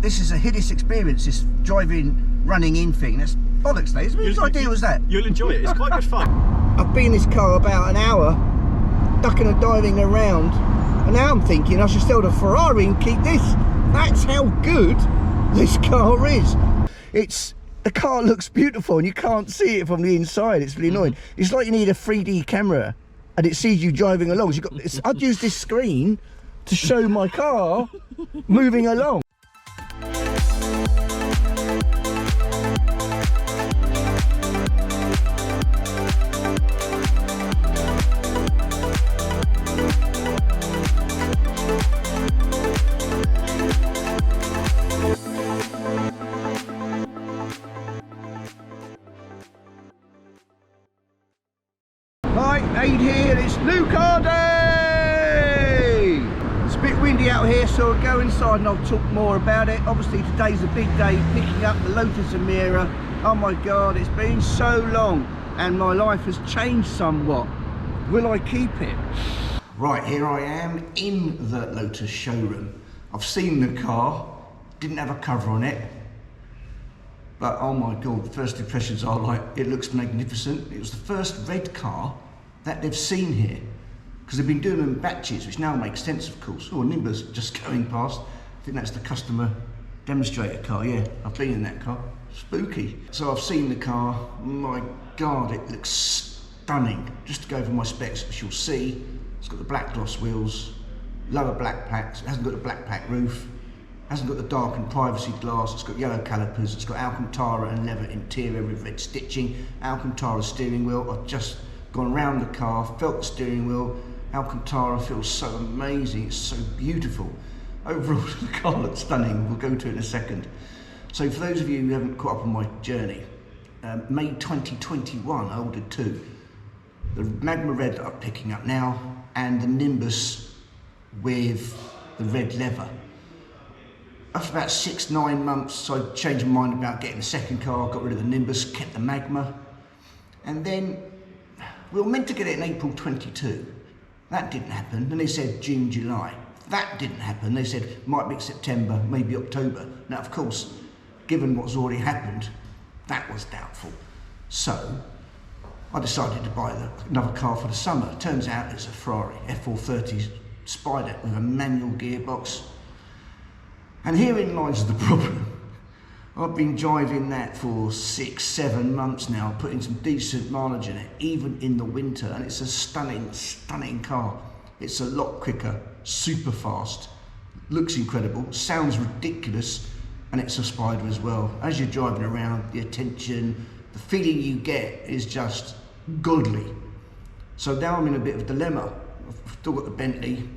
This is a hideous experience, this driving, running in thing. That's bollocks, mate. Whose idea was that? You'll enjoy it. It's quite good fun. I've been in this car about an hour, ducking and diving around, and now I'm thinking I should sell the Ferrari and keep this. That's how good this car is. The car looks beautiful and you can't see it from the inside. It's really annoying. It's like you need a 3D camera and it sees you driving along. So I'd use this screen to show my car moving along. Hi, Aid here, it's new car day! It's a bit windy out here, so I'll go inside and I'll talk more about it. Obviously today's a big day, picking up the Lotus Emira. Oh my God, it's been so long and my life has changed somewhat. Will I keep it? Right, here I am in the Lotus showroom. I've seen the car, didn't have a cover on it. But oh my God, the first impressions are like, it looks magnificent. It was the first red car that they've seen here, because they've been doing them in batches, which now makes sense, of course. Oh, Nimbus just going past. I think that's the customer demonstrator car. Yeah, I've been in that car. Spooky. So I've seen the car. My God, it looks stunning. Just to go over my specs, which you'll see, it's got the black gloss wheels, lower black packs. It hasn't got a black pack roof. Hasn't got the darkened privacy glass, it's got yellow calipers, it's got Alcantara and leather interior with red stitching, Alcantara steering wheel. I've just gone around the car, felt the steering wheel. Alcantara feels so amazing, it's so beautiful. Overall, the car looks stunning, we'll go to it in a second. So for those of you who haven't caught up on my journey, May 2021 I ordered two. The Magma Red that I'm picking up now, and the Nimbus with the red leather. After about 6-9 months, I changed my mind about getting the second car, got rid of the Nimbus, kept the Magma. And then we were meant to get it in April 22. That didn't happen. Then they said June, July. That didn't happen. They said might be September, maybe October. Now, of course, given what's already happened, that was doubtful. So I decided to buy another car for the summer. Turns out it's a Ferrari F430 Spider with a manual gearbox. And herein lies the problem. I've been driving that for 6-7 months now, putting some decent mileage in it, even in the winter, and it's a stunning, stunning car. It's a lot quicker, super fast, looks incredible, sounds ridiculous, and it's a Spider as well. As you're driving around, the attention, the feeling you get is just godly. So now I'm in a bit of a dilemma. I've still got the Bentley.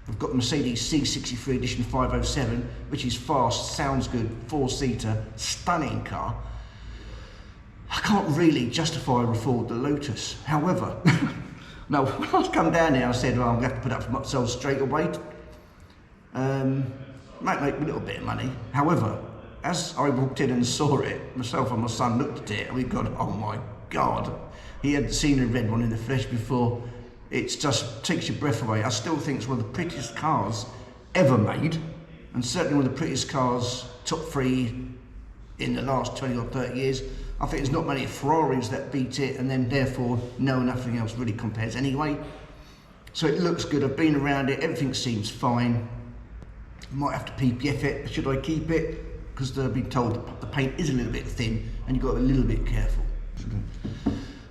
I've got the Mercedes C63 Edition 507, which is fast, sounds good, 4-seater, stunning car. I can't really justify or afford the Lotus. However, no, when I come down here, I said, well, I'm going to have to put up for myself straight away. Might make a little bit of money. However, as I walked in and saw it, myself and my son looked at it and we got, oh my God. He hadn't seen a red one in the flesh before. It just takes your breath away. I still think it's one of the prettiest cars ever made, and certainly one of the prettiest cars, top 3 in the last 20 or 30 years. I think there's not many Ferraris that beat it, and then therefore nothing else really compares anyway. So it looks good, I've been around it, everything seems fine. Might have to PPF it, should I keep it? Because I've been told the paint is a little bit thin, and you've got to be a little bit careful.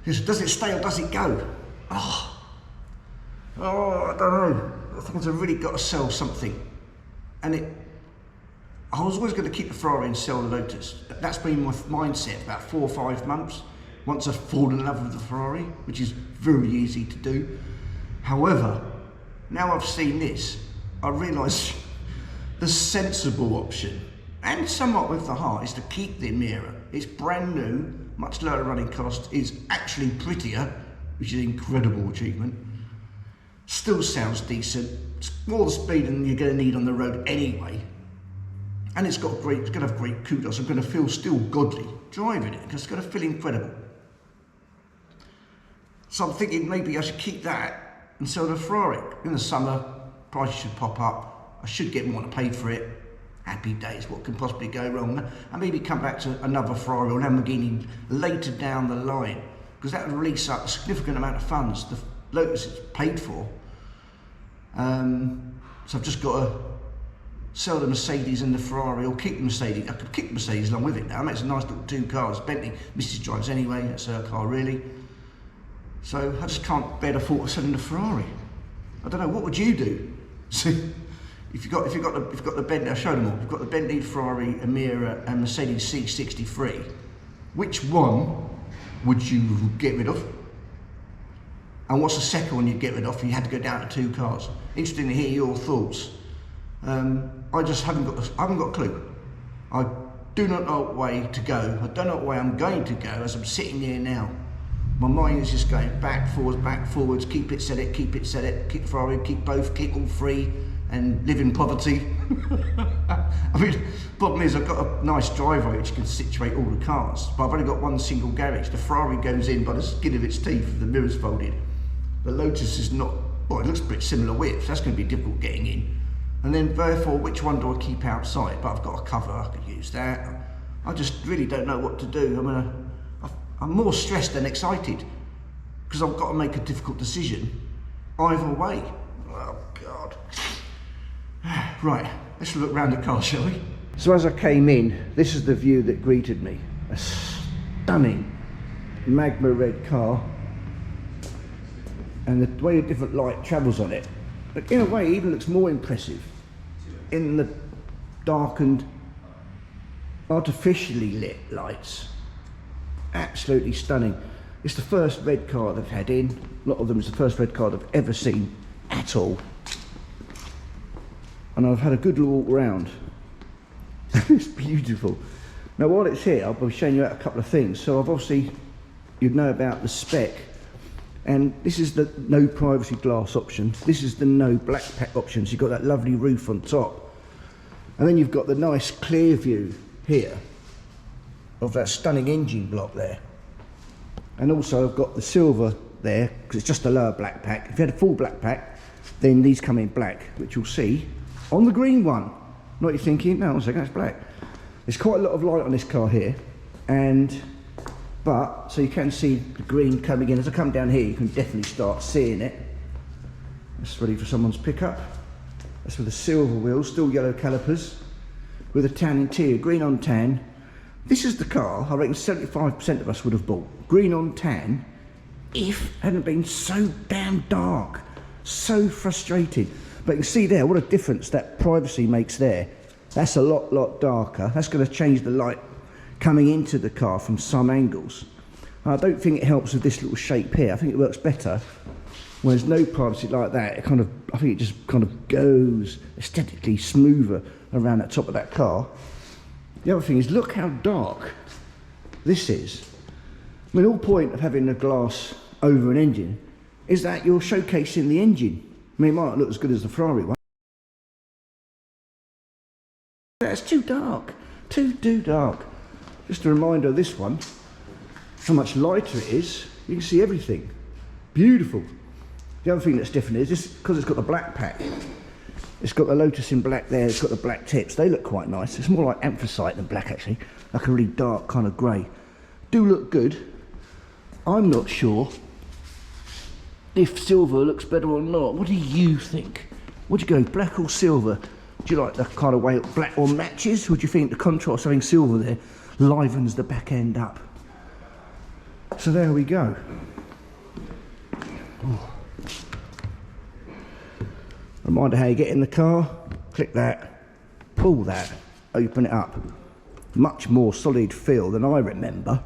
Does it stay or does it go? Oh, I don't know. I think I've really got to sell something. And I was always going to keep the Ferrari and sell the Lotus. That's been my mindset about 4 or 5 months. Once I've fallen in love with the Ferrari, which is very easy to do. However, now I've seen this, I realise the sensible option, and somewhat with the heart, is to keep the Emira. It's brand new, much lower running cost, is actually prettier, which is an incredible achievement. Still sounds decent, it's more the speed than you're going to need on the road anyway. And it's going to have great kudos. I'm going to feel still godly driving it, because it's going to feel incredible. So I'm thinking maybe I should keep that and sell the Ferrari. In the summer, prices should pop up. I should get more than I paid for it. Happy days, what can possibly go wrong? And maybe come back to another Ferrari or Lamborghini later down the line, because that would release up a significant amount of funds the Lotus is paid for. So I've just got to sell the Mercedes and the Ferrari, or keep the Mercedes. I could keep the Mercedes along with it now. It makes a nice little two cars. Bentley, Mrs. drives anyway, that's her car really. So I just can't bear the thought of selling the Ferrari. I don't know, what would you do? See, if you've got the Bentley, I'll show them all. You've got the Bentley, Ferrari, Emira and Mercedes C63. Which one would you get rid of? And what's the second one you'd get rid of if you had to go down to two cars? Interesting to hear your thoughts. I just haven't got a clue. I do not know what way to go. I don't know what way I'm going to go as I'm sitting here now. My mind is just going back, forwards, keep it, set it, keep it, set it, keep Ferrari, keep both, keep all three, and live in poverty. I mean, problem is I've got a nice driveway which can situate all the cars, but I've only got one single garage. The Ferrari goes in by the skin of its teeth with the mirrors folded. The Lotus is not, well, it looks a bit similar width, that's going to be difficult getting in. And then therefore, which one do I keep outside? But I've got a cover, I could use that. I just really don't know what to do. I'm more stressed than excited, because I've got to make a difficult decision either way. Oh God. Right, let's look round the car, shall we? So as I came in, this is the view that greeted me. A stunning magma red car, and the way a different light travels on it, but in a way it even looks more impressive in the darkened, artificially lit lights. Absolutely stunning. It's the first red car they've had in. A lot of them is the first red car they've ever seen at all. And I've had a good walk around. It's beautiful. Now while it's here, I'll be showing you a couple of things. So I've obviously, you'd know about the spec. And this is the no privacy glass option. This is the no black pack option. So you've got that lovely roof on top. And then you've got the nice clear view here of that stunning engine block there. And also I've got the silver there, because it's just a lower black pack. If you had a full black pack, then these come in black, which you'll see on the green one. Not you're thinking, no, 1 second, that's black. There's quite a lot of light on this car here, but so you can see the green coming in. As I come down here, you can definitely start seeing it. That's ready for someone's pickup. That's with the silver wheels, still yellow calipers, with a tan interior, green on tan. This is the car I reckon 75% of us would have bought. Green on tan, if it hadn't been so damn dark. So frustrating. But you can see there what a difference that privacy makes there. That's a lot darker. That's going to change the light coming into the car from some angles. I don't think it helps with this little shape here. I think it works better when there's no privacy like that. It kind of, I think it just kind of goes aesthetically smoother around the top of that car. The other thing is, look how dark this is. I mean, the whole point of having the glass over an engine is that you're showcasing the engine. I mean, it might not look as good as the Ferrari one. That's too dark, too dark. Just a reminder of this one, how much lighter it is. You can see everything. Beautiful. The other thing that's different is this, because it's got the black pack. It's got the Lotus in black there, it's got the black tips. They look quite nice. It's more like anthracite than black actually. Like a really dark kind of grey. Do look good. I'm not sure if silver looks better or not. What do you think? Would you go black or silver? Do you like the kind of way black or matches? Or do you think the contrast having silver there livens the back end up? So there we go. Ooh. Reminder how you get in the car. Click that, pull that, open it up. Much more solid feel than I remember.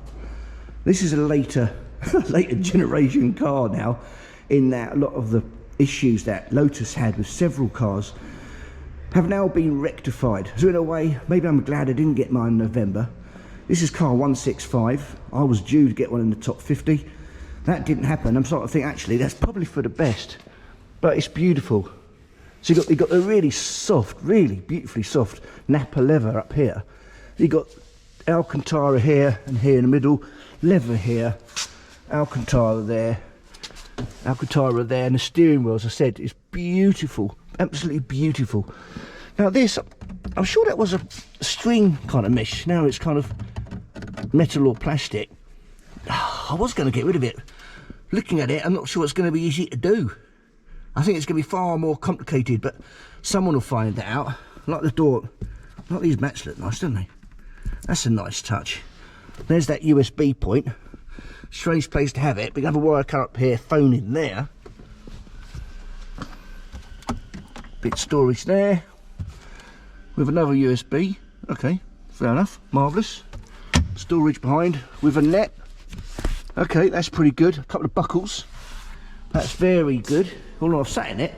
This is a later generation car now, in that a lot of the issues that Lotus had with several cars have now been rectified. So in a way, maybe I'm glad I didn't get mine in November. This is car 165. I was due to get one in the top 50. That didn't happen. I'm starting to think actually that's probably for the best. But it's beautiful. So you got the really soft, really beautifully soft Napa leather up here. You got Alcantara here and here in the middle, leather here, Alcantara there, Alcantara there, and the steering wheel, as I said, is beautiful, absolutely beautiful. Now this, I'm sure that was a string kind of mesh. Now it's kind of metal or plastic. I was going to get rid of it. Looking at it, I'm not sure it's going to be easy to do. I think it's going to be far more complicated, but someone will find that out. Like the door, like these mats look nice, don't they? That's a nice touch. There's that USB point. Strange place to have it, but you have a wire cut up here, phone in there. Bit storage there. With another USB. Okay, fair enough, marvellous. Storage behind with a net. Okay, that's pretty good. A couple of buckles. That's very good. Although I've sat in it,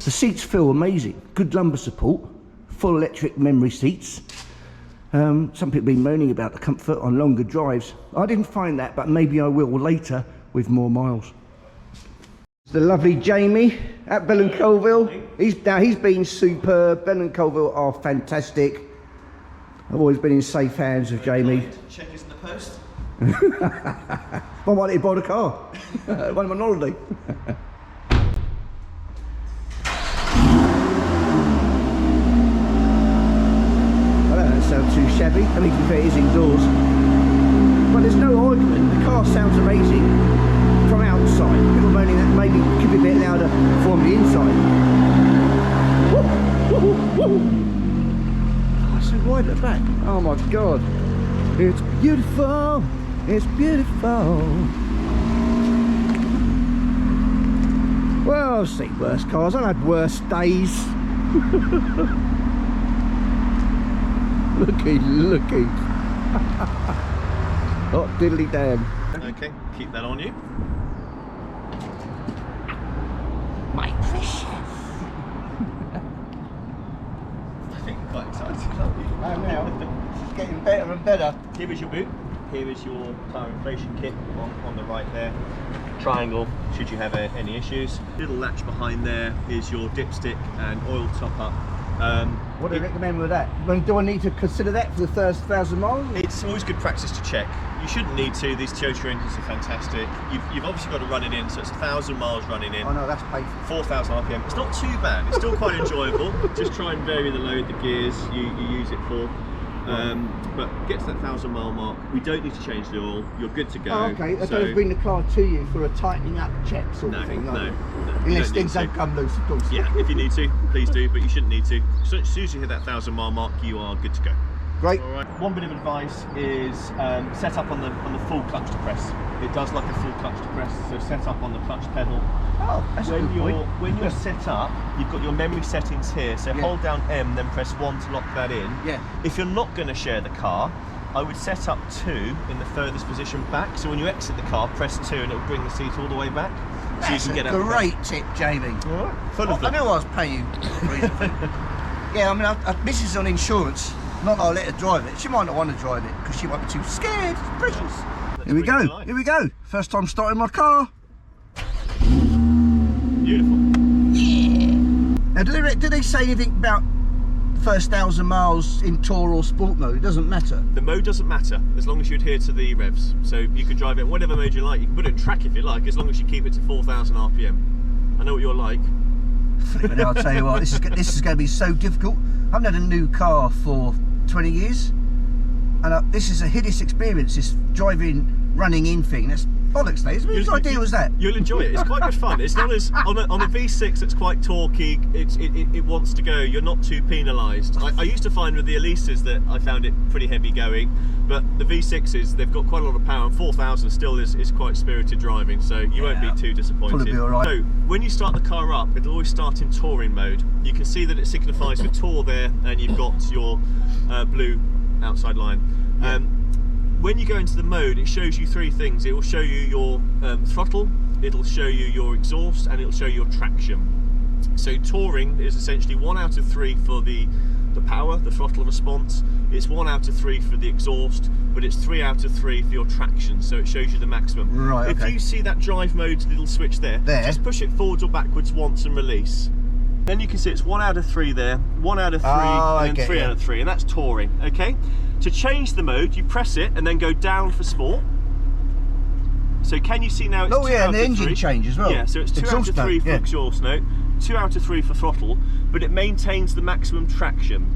the seats feel amazing. Good lumbar support. Full electric memory seats. Some people have been moaning about the comfort on longer drives. I didn't find that, but maybe I will later with more miles. The lovely Jamie at Bell Colvill. He's been superb. Bell Colvill are fantastic. I've always been in safe hands with Jamie. Check is in the post. I might need to buy the car. When I'm on holiday. I don't sound too shabby. I mean, to be fair, it is indoors. But there's no argument. The car sounds amazing from outside. People moaning that maybe it could be a bit louder from the inside. Woo, woo, woo. So wide at the back. Oh my god. It's beautiful. It's beautiful. Well, I've seen worse cars. I've had worse days. looky. Hot diddly damn. Okay, keep that on you. My precious. I think you're quite excited, aren't you? I am now. It's getting better and better. Here is your boot. Here is your tyre inflation kit on the right there. Triangle, should you have any issues. Little latch behind there is your dipstick and oil top up. What do you recommend with that? Do I need to consider that for the first 1,000 miles? It's always good practice to check. You shouldn't need to. These Toyota engines are fantastic. You've obviously got to run it in, so it's 1,000 miles running in. Oh no, that's painful. 4,000 RPM. It's not too bad. It's still quite enjoyable. Just try and vary the load, the gears you use it for. But get to that 1,000 mile mark. We don't need to change the oil. You're good to go. Oh, okay. I don't bring the car to you for a tightening up check sort of thing. No. Unless things don't come loose, of course. Yeah, if you need to, please do, but you shouldn't need to. So as soon as you hit that 1,000 mile mark, you are good to go. Great. All right. One bit of advice is set up on the full clutch to press. It does like a full clutch to press, so set up on the clutch pedal. Oh, that's a good point. When you're set up, you've got your memory settings here, so hold down M, then press 1 to lock that in. Yeah. If you're not going to share the car, I would set up 2 in the furthest position back, so when you exit the car, press 2 and it'll bring the seat all the way back. So That's you can get a great tip, Jamie. All right. Full of I them. knew I was paying you. Yeah, I mean, Mrs. on insurance. Not that I'll let her drive it. She might not want to drive it because she might be too scared. It's precious. Here we go. Here we go. First time starting my car. Beautiful. Yeah. Now, do they say anything about first 1,000 miles in tour or sport mode? It doesn't matter. The mode doesn't matter as long as you adhere to the revs. So you can drive it in whatever mode you like. You can put it in track if you like, as long as you keep it to 4,000 RPM. I know what you're like. Flipping, I'll tell you what, this is going to be so difficult. I haven't had a new car for 20 years, and this is a hideous experience. This driving, running in thing. That's bollocks, mate. Whose idea was that? You'll enjoy it. It's quite good fun. As long as on a V6 that's quite torquey, it wants to go. You're not too penalised. I used to find with the Elises that I found it pretty heavy going, but the V6s, they've got quite a lot of power, and 4,000 still is quite spirited driving, so you won't be too disappointed. Probably be all right. So when you start the car up, it'll always start in touring mode. You can see that it signifies with tour there, and you've got your blue outside line. Yeah. When you go into the mode, it shows you 3 things. It will show you your throttle, it'll show you your exhaust, and it'll show you your traction. So touring is essentially 1 out of 3 for the power, the throttle response. It's 1 out of 3 for the exhaust, but it's 3 out of 3 for your traction, so it shows you the maximum. Right, okay. If you see that drive mode little switch there, just push it forwards or backwards once and release. Then you can see it's 1 out of 3 there, 1 out of 3, and then 3 out of 3, and that's touring, okay? To change the mode, you press it and then go down for sport. So can you see now it's 2 yeah, out and the of engine 3? change as well. Yeah, so it's 2 out of 3 for exhaust note, 2 out of 3 for throttle, but it maintains the maximum traction.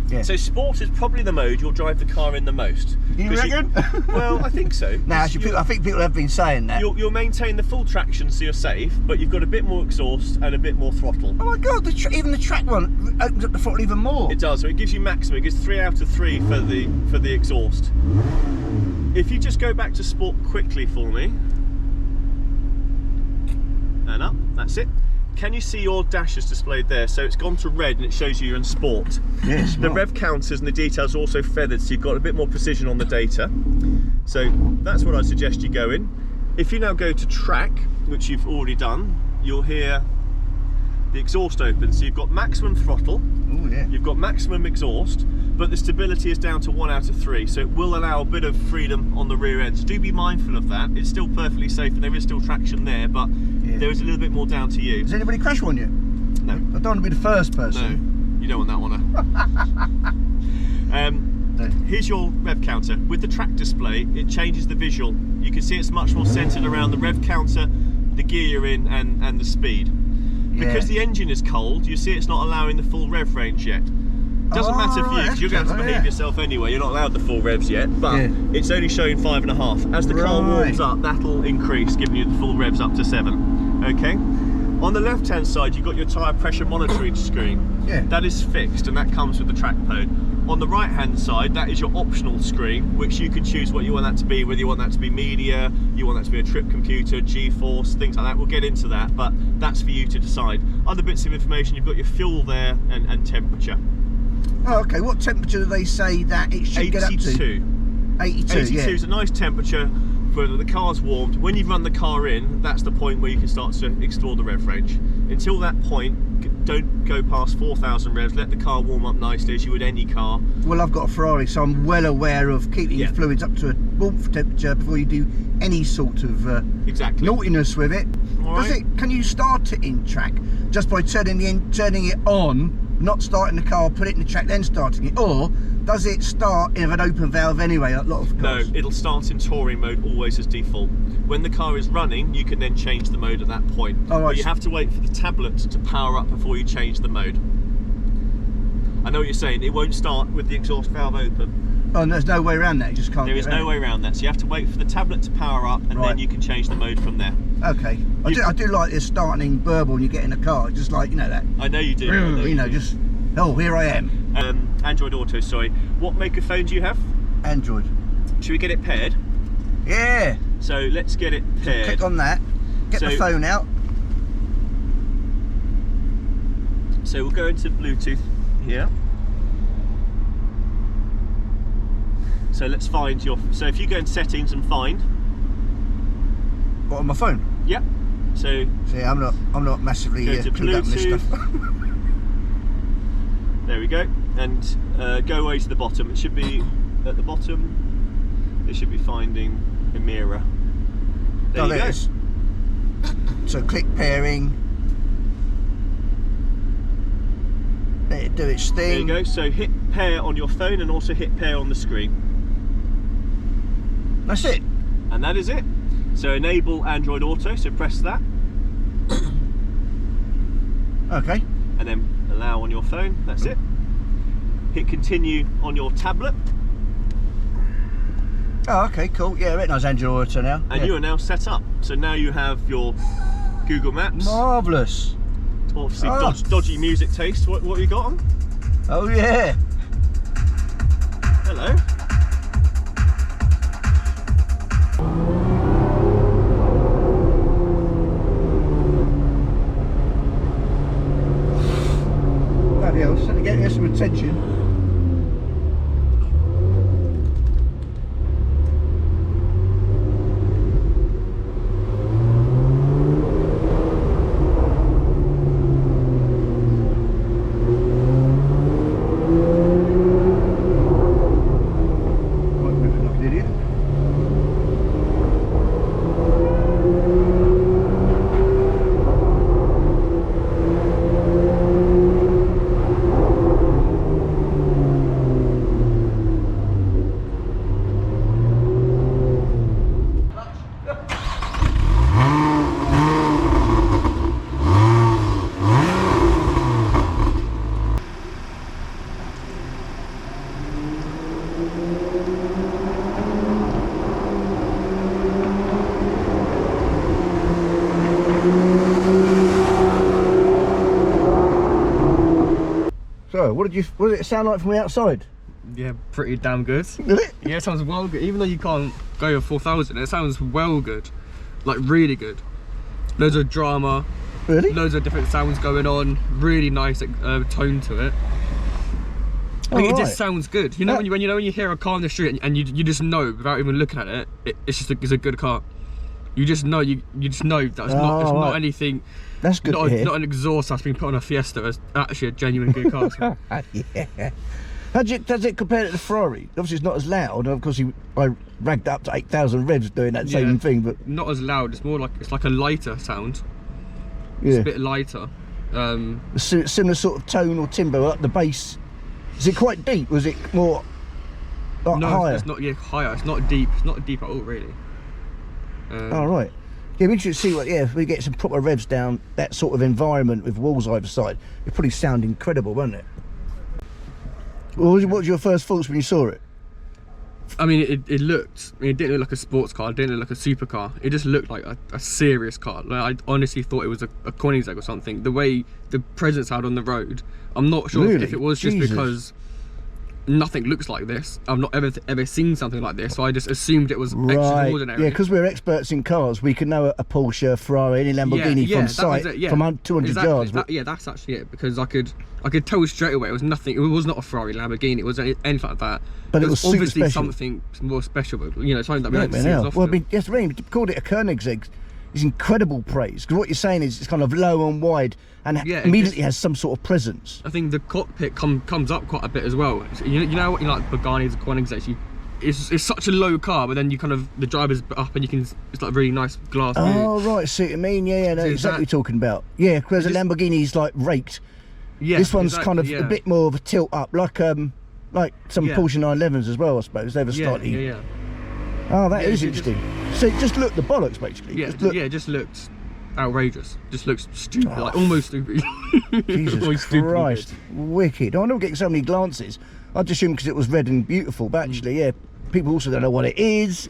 Yeah. So sport is probably the mode you'll drive the car in the most. You reckon? Well, I think so. Now, actually, I think people have been saying that. You'll maintain the full traction, so you're safe, but you've got a bit more exhaust and a bit more throttle. Oh my God! Even the track one opens up the throttle even more. It does. So it gives you maximum. It gives 3 out of 3 for the exhaust. If you just go back to sport quickly for me, and up. That's it. Can you see your dashes displayed there? So it's gone to red and it shows you're in sport. Yes. The rev counters and the details are also feathered, so you've got a bit more precision on the data. So that's what I suggest you go in. If you now go to track, which you've already done, you'll hear the exhaust open. So you've got maximum throttle, Oh yeah. you've got maximum exhaust, but the stability is down to 1 out of 3. So it will allow a bit of freedom on the rear end. So do be mindful of that. It's still perfectly safe and there is still traction there, but there is a little bit more down to you. Has anybody crashed one yet? No. I don't want to be the first person. No, you don't want that one. No. Here's your rev counter. With the track display, it changes the visual. You can see it's much more centered around the rev counter, the gear you're in, and the speed. Because the engine is cold, you see it's not allowing the full rev range yet. Doesn't matter for you, because you're going to have to behave yourself anyway. You're not allowed the full revs yet, but it's only showing 5.5. As the car warms up, that'll increase, giving you the full revs up to 7. Okay. On the left-hand side, you've got your tyre pressure monitoring screen. Yeah. That is fixed, and that comes with the track mode. On the right-hand side, that is your optional screen, which you can choose what you want that to be, whether you want that to be media, you want that to be a trip computer, G-force, things like that. We'll get into that, but that's for you to decide. Other bits of information, you've got your fuel there and temperature. Oh, okay. What temperature do they say that it should get up to? 82. 82, 82 yeah. is a nice temperature for the car's warmed. When you run the car in, that's the point where you can start to explore the rev range. Until that point, don't go past 4,000 revs. Let the car warm up nicely as you would any car. Well, I've got a Ferrari, so I'm well aware of keeping your fluids up to a warmth temperature before you do any sort of naughtiness with it. Can you start it in track just by turning it on, not starting the car, put it in the track, then starting it, or does it start in an open valve anyway? A lot of cars. No, it'll start in touring mode always as default. When the car is running, you can then change the mode at that point. Oh, but you have to wait for the tablet to power up before you change the mode. I know what you're saying. It won't start with the exhaust valve open. Oh, and there's no way around that. You just can't. There is no way around that. So you have to wait for the tablet to power up, and then you can change the mode from there. Okay. I do like this starting burble when you get in a car. Just like, you know that. I know you do. You know, just, oh, here I am. Android Auto, sorry. What make of phone do you have? Android. Should we get it paired? Yeah. So let's get it paired. Click on that. Get the phone out. So we'll go into Bluetooth here. So let's find your. So if you go in settings and find. What, on my phone? Yep. So. See, I'm not massively clued up in this stuff. There we go. And go away to the bottom. It should be at the bottom. It should be finding Emira. There you go. It is. So click pairing. Let it do its thing. There you go. So hit pair on your phone and also hit pair on the screen. That's it. And that is it. So enable Android Auto. So press that. Okay. And then allow on your phone. That's it. Hit continue on your tablet. Oh, okay, cool. Yeah, I recognise Android Auto now. And you are now set up. So now you have your Google Maps. Marvellous. Obviously dodgy music taste. What have you got on? Oh yeah. Hello. Bloody hell, starting to get some attention. So, what did it sound like from the outside? Yeah, pretty damn good. Did it? Yeah, it sounds well good. Even though you can't go over 4,000, it sounds well good. Like, really good. Loads of drama. Really? Loads of different sounds going on. Really nice tone to it. I think it just sounds good. You know, when you hear a car on the street and you just know without even looking at it, it's a good car. You just know that it's not anything. That's good. Not an exhaust that's been put on a Fiesta. It's actually a genuine good car. So. Yeah. Does it compare to the Ferrari? Obviously, it's not as loud. Of course, I ragged up to 8,000 revs doing that same thing, but not as loud. It's more like a lighter sound. Yeah. It's a bit lighter. Similar sort of tone or timbre, like the bass. Is it quite deep? Was it more like higher? It's not. Yeah, higher. It's not deep. It's not deep at all, really. All right. Yeah, we should see if we get some proper revs down that sort of environment with walls either side, it'd probably sound incredible, wouldn't it? Well, what was your first thoughts when you saw it? I mean, it didn't look like a sports car. It didn't look like a supercar. It just looked like a serious car. Like, I honestly thought it was a Koenigsegg or something. The way the presence out on the road, I'm not sure if it was just because nothing looks like this. I've not ever seen something like this, so I just assumed it was extraordinary. Yeah, because we're experts in cars, we can know a Porsche, Ferrari, any Lamborghini from sight, from 200 yards. Yeah, that's actually it, because I could tell straight away it was nothing. It was not a Ferrari, Lamborghini. It was anything like that. But it was obviously special. something more special. But, you know, something that we don't see as often. Well, I mean, yes, we called it a Koenigsegg. It's incredible praise, because what you're saying is it's kind of low and wide, and immediately has some sort of presence. I think the cockpit comes up quite a bit as well. You know what, like Pagani's and Koenigsegg, it's such a low car, but then you kind of, the driver's up and it's like really nice glass view. Oh right, see what I mean. Yeah, no, exactly what you're talking about. Yeah, because the Lamborghini's like raked. Yeah, this one's kind of a bit more of a tilt up, like some Porsche 911s as well, I suppose. They were slightly. Yeah. Oh, that is interesting. So it just looked the bollocks, basically. Yeah, it just looked outrageous. Just looks stupid, like almost stupid. Jesus Christ, wicked. I don't get so many glances. I just assumed because it was red and beautiful, but actually, yeah, people also don't know what it is,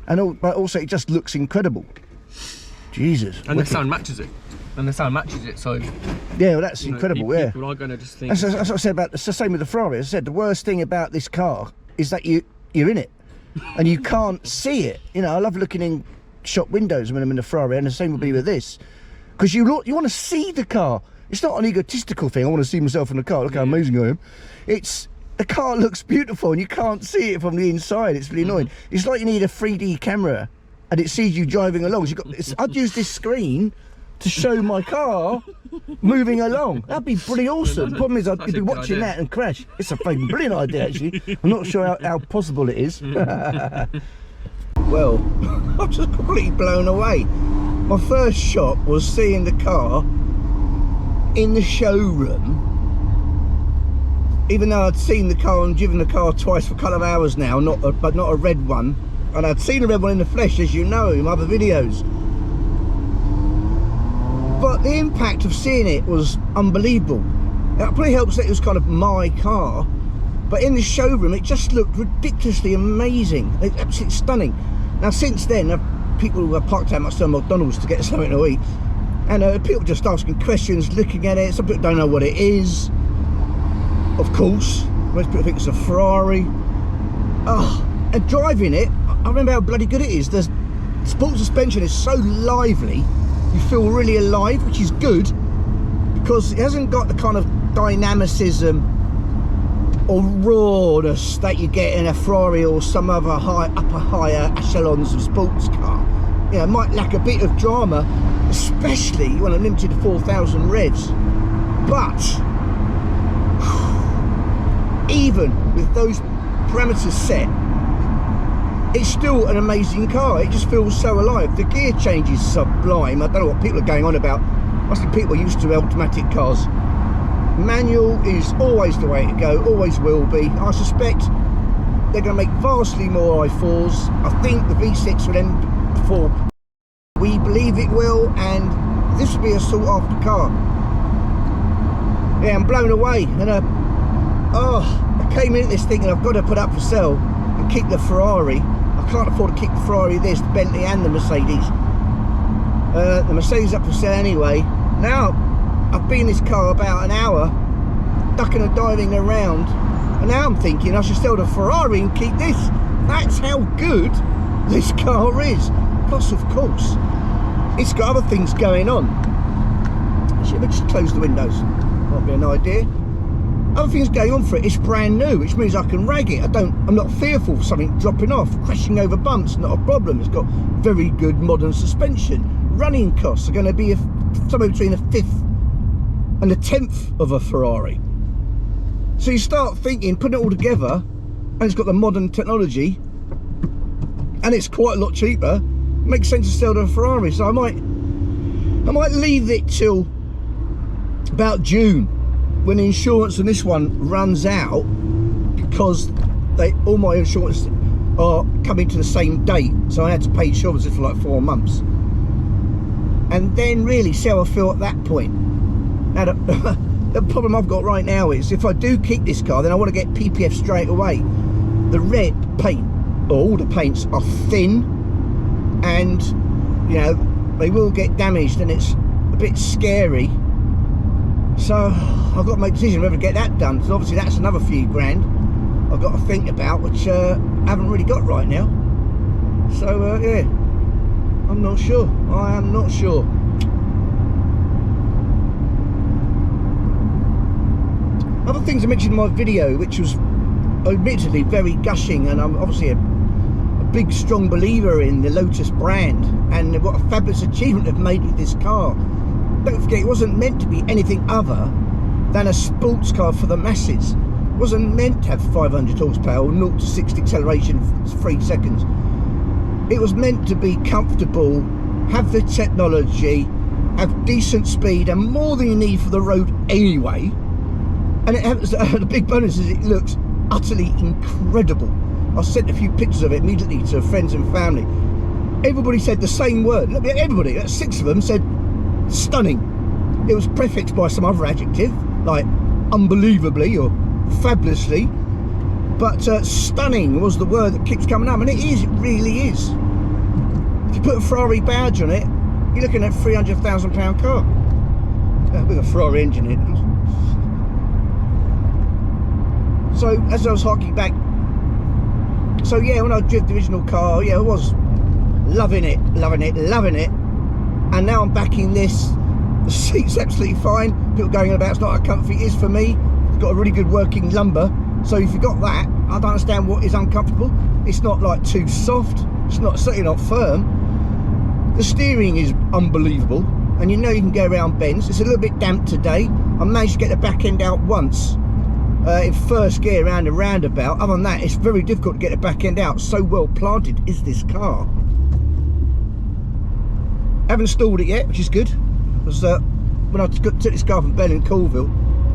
but also it just looks incredible. Jesus. And the sound matches it. So yeah, well, that's incredible. People are going to just think. That's what I said about. It's the same with the Ferrari. As I said, the worst thing about this car is that you're in it. And you can't see it. You know, I love looking in shop windows when I'm in the Ferrari, and the same will be with this, because you want to see the car. It's not an egotistical thing. I want to see myself in the car. Look how amazing I am. It's the car looks beautiful, and you can't see it from the inside. It's really annoying. It's like you need a 3D camera, and it sees you driving along. So I'd use this screen to show my car moving along. That'd be pretty awesome. The problem is I'd be watching that and crash. It's a fucking brilliant idea, actually. I'm not sure how possible it is. Well, I'm just completely blown away. My first shock was seeing the car in the showroom. Even though I'd seen the car and driven the car twice for a couple of hours now, but not a red one. And I'd seen a red one in the flesh, as you know, in other videos. But the impact of seeing it was unbelievable. It probably helps that it was kind of my car, but in the showroom it just looked ridiculously amazing. It's absolutely stunning. Now since then, people have parked out much to McDonald's to get something to eat, and people just asking questions, looking at it. Some people don't know what it is. Of course, most people think it's a Ferrari. And driving it, I remember how bloody good it is. The sport suspension is so lively. You feel really alive, which is good, because it hasn't got the kind of dynamicism or rawness that you get in a Ferrari or some other higher echelons of sports car. You know, it might lack a bit of drama, especially when I'm limited to 4,000 revs. But even with those parameters set, it's still an amazing car. It just feels so alive. The gear change is sublime. I don't know what people are going on about. Must be people used to automatic cars. Manual is always the way to go, always will be. I suspect they're going to make vastly more i4s. I think the V6 will end before we believe it will, and this will be a sought after car. Yeah, I'm blown away. And I came into this thinking I've got to put up for sale and kick the Ferrari. I can't afford to kick the Ferrari, this, the Bentley and the Mercedes. The Mercedes up for sale anyway. Now, I've been in this car about an hour, ducking and diving around, and now I'm thinking I should sell the Ferrari and keep this. That's how good this car is. Plus, of course, it's got other things going on. Should we just close the windows? Might be an idea. Other things going on for it. It's brand new, which means I can rag it. I'm not fearful of something dropping off, crashing over bumps. Not a problem. It's got very good modern suspension. Running costs are going to be somewhere between a fifth and a tenth of a Ferrari. So you start thinking, putting it all together, and it's got the modern technology, and it's quite a lot cheaper. Makes sense to sell to a Ferrari. So I might leave it till about June, when the insurance on this one runs out, because all my insurance are coming to the same date, so I had to pay insurance for like 4 months, and then really see how I feel at that point. Now the problem I've got right now is, if I do keep this car, then I want to get PPF straight away. The red paint, or all the paints, are thin, and you know they will get damaged, and it's a bit scary. So I've got to make a decision whether to get that done, because obviously that's another few grand I've got to think about, which I haven't really got right now. So yeah, I'm not sure. I am not sure. Other things I mentioned in my video, which was admittedly very gushing, and I'm obviously a big strong believer in the Lotus brand and what a fabulous achievement they've made with this car. Don't forget, it wasn't meant to be anything other than a sports car for the masses. It wasn't meant to have 500 horsepower or 0 to 60 acceleration in 3 seconds. It was meant to be comfortable, have the technology, have decent speed, and more than you need for the road anyway. And it has, the big bonus is it looks utterly incredible. I sent a few pictures of it immediately to friends and family. Everybody said the same word. Everybody, 6 of them said stunning. It was prefixed by some other adjective, like unbelievably or fabulously, but stunning was the word that keeps coming up, and it is, it really is. If you put a Ferrari badge on it, you're looking at a £300,000 car with a Ferrari engine in it. So as I was harking back, so yeah, when I drove the original car, yeah, I was loving it, and now I'm back in this. The seat's absolutely fine. People going on about it's not how comfy it is for me. It's got a really good working lumbar, so if you got that, I don't understand what is uncomfortable. It's not like too soft, it's not, certainly not firm. The steering is unbelievable, and you know you can go around bends. It's a little bit damp today. I managed to get the back end out once in first gear around a roundabout. Other than that, it's very difficult to get the back end out. So well planted is this car. Haven't installed it yet, which is good, because when I took this car from Bell Colvill,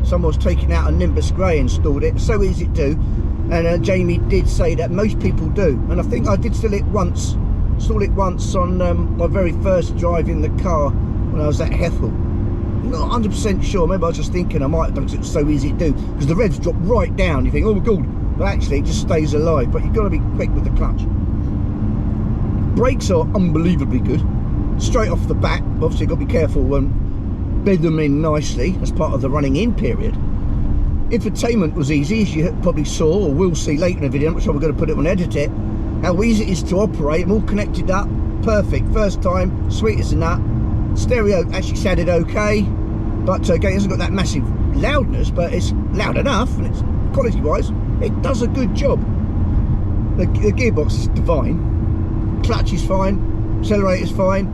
someone was taking out a Nimbus Grey and installed it. So easy to do, and Jamie did say that most people do, and I think I did install it once on my very first drive in the car when I was at Hethel. Not 100% sure, maybe I was just thinking I might have done it because it was so easy to do, because the revs drop right down. You think, oh my god, but actually it just stays alive. But you've got to be quick with the clutch. Brakes are unbelievably good straight off the bat. Obviously you've got to be careful and bed them in nicely as part of the running in period. Infotainment was easy, as you probably saw or will see later in the video. I'm not sure we're going to put it on edit it, how easy it is to operate. I'm all connected up, perfect, first time, sweet as a nut. Stereo actually sounded okay, but again, it hasn't got that massive loudness, but it's loud enough, and it's quality wise, it does a good job. The gearbox is divine, clutch is fine, accelerator is fine,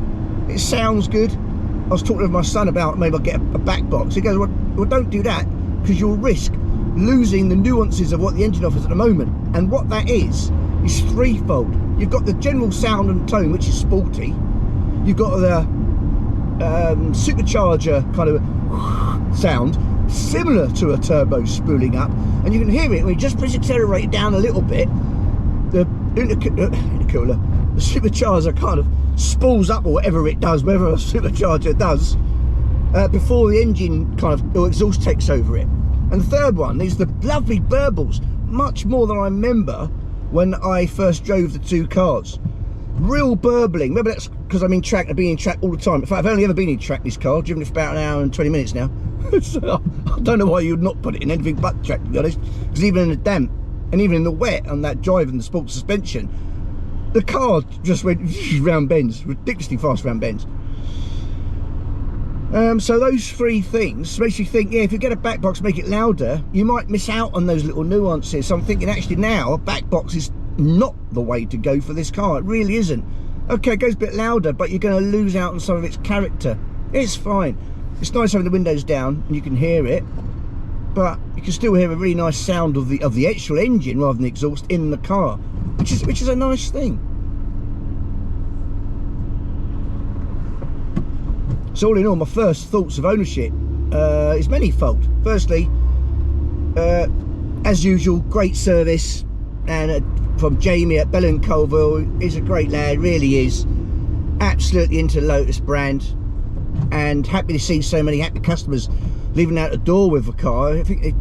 it sounds good. I was talking with my son about maybe I'll get a back box. He goes, well don't do that, because you'll risk losing the nuances of what the engine offers at the moment. And what that is threefold. You've got the general sound and tone, which is sporty. You've got the supercharger kind of sound, similar to a turbo spooling up, and you can hear it when you just press accelerate down a little bit. The intercooler, the supercharger kind of spools up, or whatever it does, whatever a supercharger does, before the engine kind of, or exhaust takes over it. And the third one is the lovely burbles, much more than I remember when I first drove the two cars. real burbling. Maybe that's because I'm in track. I've been in track all the time. In fact, I've only ever been in track this car. Driven it for about an hour and 20 minutes now. So I don't know why you'd not put it in anything but track, to be honest. Because even in the damp and even in the wet on that drive and the sports suspension, the car just went round bends, ridiculously fast round bends. So those three things makes you think, yeah, if you get a back box, make it louder, you might miss out on those little nuances. So I'm thinking actually now a back box is not the way to go for this car. It really isn't. Okay, it goes a bit louder, but you're going to lose out on some of its character. It's fine. It's nice having the windows down and you can hear it, but you can still hear a really nice sound of the actual engine rather than the exhaust in the car, which is a nice thing. So all in all, my first thoughts of ownership is manifold. Firstly, as usual, great service, and from Jamie at Bell Colvill. He's a great lad, really is. Absolutely into the Lotus brand, and happy to see so many happy customers leaving out the door with a car. I think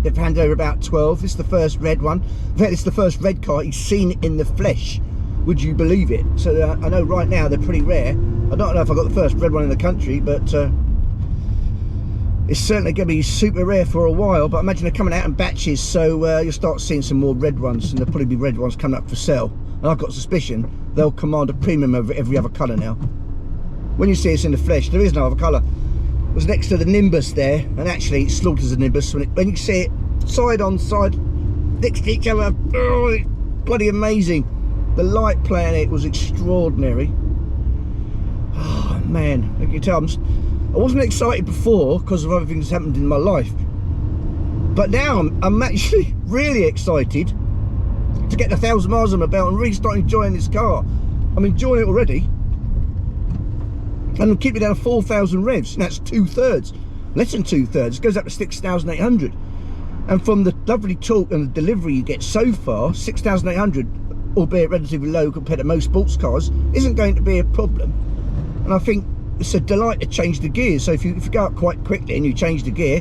they've handed over about 12. This is the first red one. In fact, it's the first red car he's seen in the flesh. Would you believe it? So I know right now they're pretty rare. I don't know if I got the first red one in the country, but it's certainly going to be super rare for a while. But I imagine they're coming out in batches, so you'll start seeing some more red ones, and there'll probably be red ones coming up for sale. And I've got a suspicion they'll command a premium over every other colour now. When you see us in the flesh, there is no other colour. It was next to the Nimbus there, and actually it slaughters the Nimbus when you see it side on side next to each other. Oh, it's bloody amazing. The light play on it was extraordinary. Oh man, you can tell I wasn't excited before because of other things that happened in my life, but now I'm actually really excited to get the 1,000 miles on my belt and really start enjoying this car. I'm enjoying it already, and I'm keeping it down to 4,000 revs, and that's 2/3, less than 2/3. It goes up to 6,800, and from the lovely torque and the delivery you get so far, 6,800, albeit relatively low compared to most sports cars, isn't going to be a problem. And I think it's a delight to change the gears. So if you go up quite quickly and you change the gear,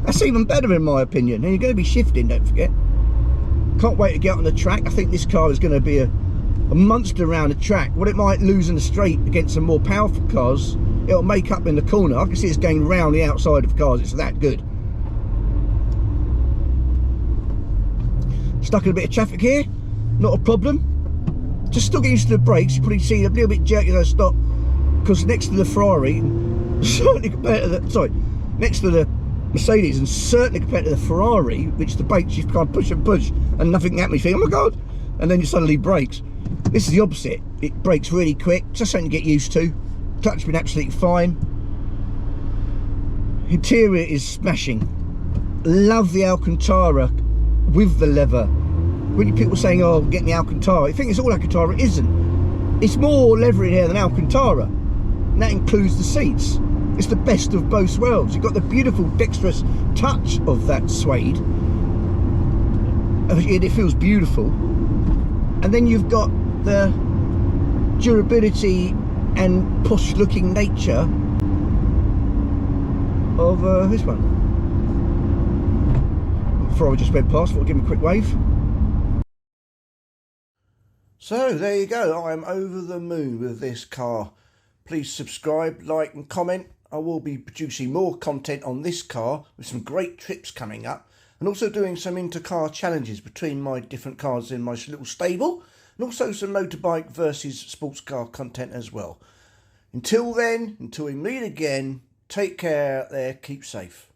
that's even better in my opinion. And you're going to be shifting, don't forget. Can't wait to get on the track. I think this car is going to be a monster around the track. What it might lose in the straight against some more powerful cars, it'll make up in the corner. I can see it's going round the outside of cars. It's that good. Stuck in a bit of traffic here, not a problem. Just still get used to the brakes. You probably see a little bit jerky as I stop, because next to the Ferrari, certainly compared to the, next to the Mercedes, and certainly compared to the Ferrari, which the brakes you can't push and push and nothing happens. You think, oh my god, and then you suddenly brakes. This is the opposite. It brakes really quick, just something to get used to. Clutch has been absolutely fine. Interior is smashing. Love the Alcantara with the leather. When people saying, oh, getting the Alcantara, you think it's all Alcantara. It isn't. It's more leather in here than Alcantara, and that includes the seats. It's the best of both worlds. You've got the beautiful dexterous touch of that suede, it feels beautiful, and then you've got the durability and posh looking nature of this one. Ferrari just went past, thought I'd give him a quick wave. So there you go, I am over the moon with this car. Please subscribe, like and comment. I will be producing more content on this car with some great trips coming up, and also doing some inter-car challenges between my different cars in my little stable, and also some motorbike versus sports car content as well. Until then, until we meet again, take care out there, keep safe.